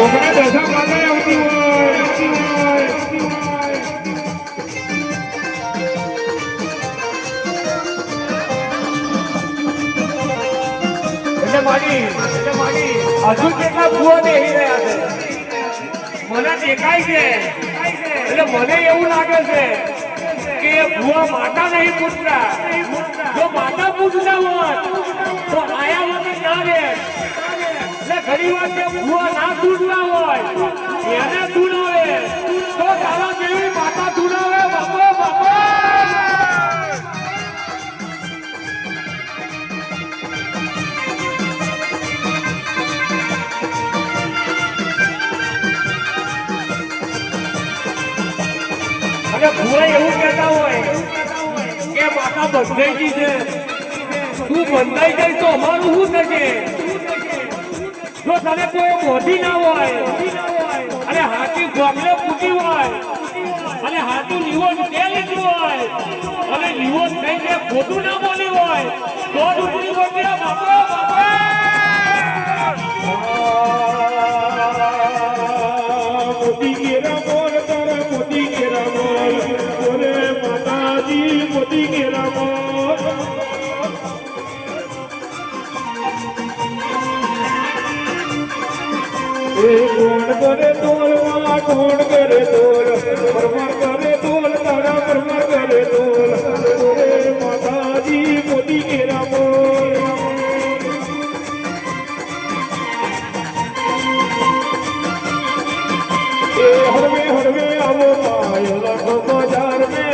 કોકને દશા કાલે આવતી હોય એટલે મારી હજુ કેટલા ભૂવા બેહી રહ્યા છે મને દેખાય છે એટલે મને એવું લાગે છે કે ભૂવા માતા નહીં પૂછતા જો માતા પૂછતા હોત તો આયા વગર ના રહે એટલે ઘણી વાર કે ભૂવા ના પૂછતા હોય એને સુનાવે તો તારા જેવી માતા સુનાવે બાપા બાપા ભૂવા એવું કહેતા હોય કે માતા બંધાઈ ગઈ છે તું બંધાઈ જાય તો અમારું શું થશે જો તને કોઈ મોઢી ના હોય અને હાથી ગોગલે ફૂટી હોય અને હાથું લીવોન તે લીધું હોય અને લીવોન થઈને ખોટું ના બોલ્યું હોય તો ડૂબડી બોલતી બાપા બાપા મોદી કેરા બોલ તારા મોદી કેરા બોલ બોલે માતાજી મોદી કેરા બોલ એ કોણ કરે તોલવા કોણ કરે તોલ પરમાર કરે તોલ તારા પરમાર કરે તોલ બોલે માતાજી મોદી કેરા બોલ हरवे हरवे आवो पाय लग बाजार में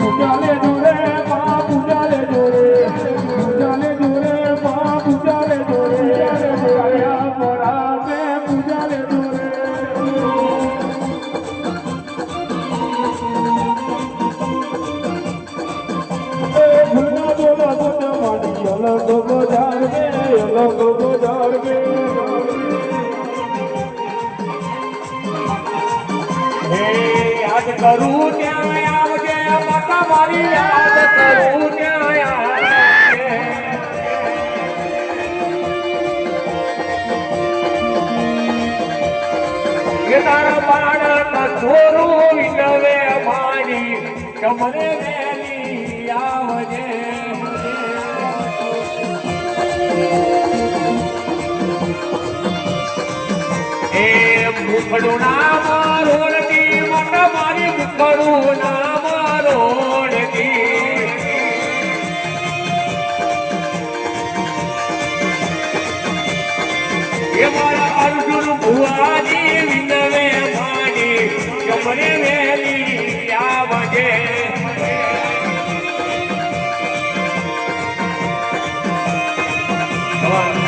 पूजाले जोरे माँ पूजाले जोरे माँ पूजाले जोरे आया मोरा में पूजाले जोरे भुलना बोला बोला मानी अलग बाजार में हे याद करूं ત્યાં આવજે માતા મારી યાદ કરું ત્યાં આવજે કે તારા બાળક છોરું વિનવે મારી કમરે વેલી આવજે મુખડું ના મારોડતી મોટા મારી મુખડું ના મારોડતી એ મારા અર્જુન ભુવાજી વિનવે માની કમરે વેલી આવજે ભગવાન